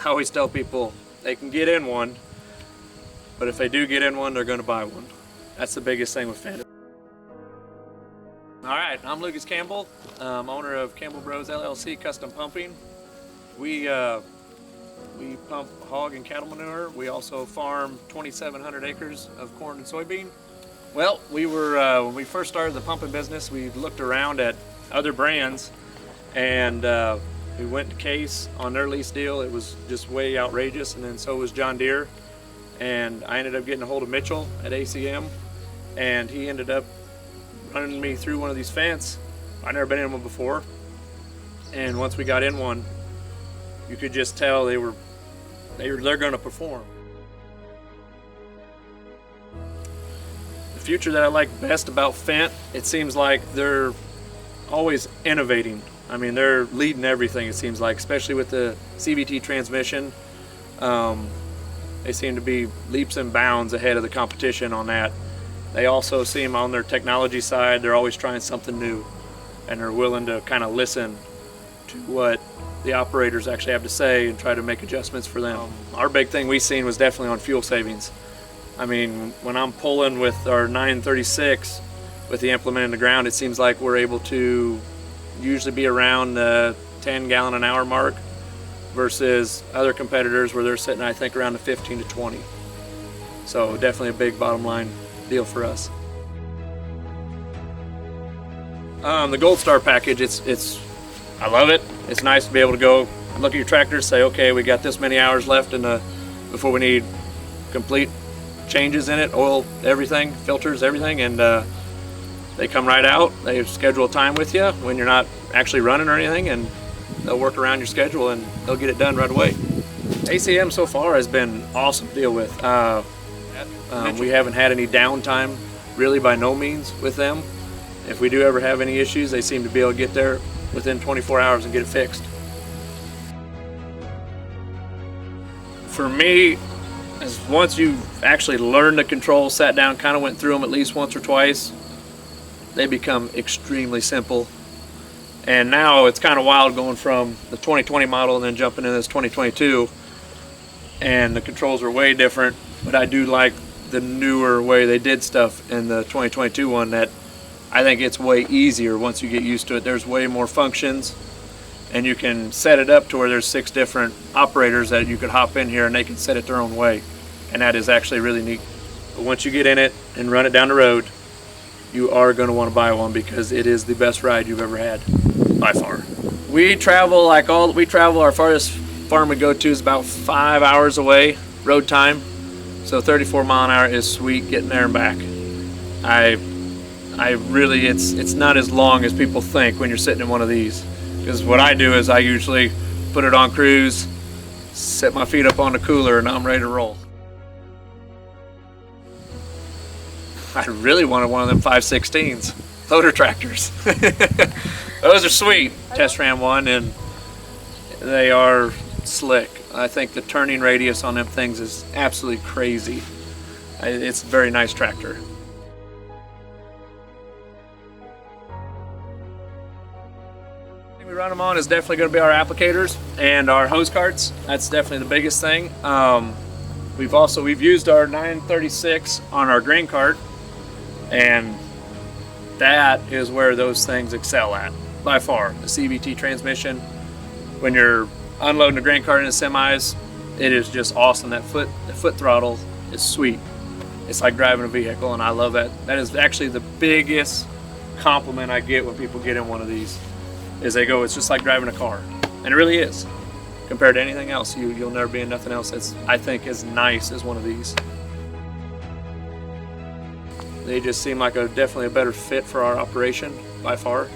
I always tell people they can get in one, but if they do get in one, they're going to buy one. That's the biggest thing with Fendt. All right, I'm Lucas Campbell, owner of Campbell Bros LLC Custom Pumping. We pump hog and cattle manure. We also farm 2,700 acres of corn and soybean. Well, when we first started the pumping business, we looked around at other brands, and we went to Case on their lease deal. It was just way outrageous, and then so was John Deere. And I ended up getting a hold of Mitchell at ACM, and he ended up running me through one of these Fendts. I'd never been in one before, and once we got in one, you could just tell they're going to perform. The future that I like best about Fendt, it seems like they're always innovating. I mean, they're leading everything, it seems like, especially with the CVT transmission. They seem to be leaps and bounds ahead of the competition on that. They also seem on their technology side, they're always trying something new, and they're willing to kind of listen to what the operators actually have to say and try to make adjustments for them. Our big thing we seen was definitely on fuel savings. I mean, when I'm pulling with our 936 with the implement in the ground, it seems like we're able to usually be around the 10 gallon an hour mark versus other competitors where they're sitting, I think, around the 15 to 20. So definitely a big bottom line deal for us. The Gold Star package, I love it. It's nice to be able to go look at your tractor, say, okay, we got this many hours left before we need complete changes in it, oil, everything, filters, everything, and they come right out. They schedule time with you when you're not actually running or anything, and they'll work around your schedule and they'll get it done right away. ACM so far has been awesome to deal with. We haven't had any downtime, really, by no means, with them. If we do ever have any issues, they seem to be able to get there within 24 hours and get it fixed. For me, once you've actually learned the controls, sat down, kind of went through them at least once or twice, they become extremely simple. And now it's kind of wild going from the 2020 model and then jumping into this 2022, and the controls are way different, but I do like the newer way they did stuff in the 2022 one. That I think it's way easier once you get used to it. There's way more functions, and you can set it up to where there's 6 different operators that you could hop in here and they can set it their own way, and that is actually really neat. But once you get in it and run it down the road, you are going to want to buy one, because it is the best ride you've ever had by far. We travel our farthest farm we go to is about 5 hours away road time, so 34 mile an hour is sweet getting there and back. It's not as long as people think when you're sitting in one of these, because what I do is I usually put it on cruise, set my feet up on the cooler, and I'm ready to roll. I really wanted one of them 516s, loader tractors. Those are sweet. Test ran one, and they are slick. I think the turning radius on them things is absolutely crazy. It's a very nice tractor. We run them on is definitely going to be our applicators and our hose carts. That's definitely the biggest thing. We've used our 936 on our grain cart, and that is where those things excel at by far. The CVT transmission, when you're unloading a grain cart in the semis, it is just awesome. The foot throttle is sweet. It's like driving a vehicle, and I love that. That is actually the biggest compliment I get when people get in one of these, is they go, it's just like driving a car. And it really is. Compared to anything else, you'll never be in nothing else that's, I think, as nice as one of these. They just seem like definitely a better fit for our operation by far.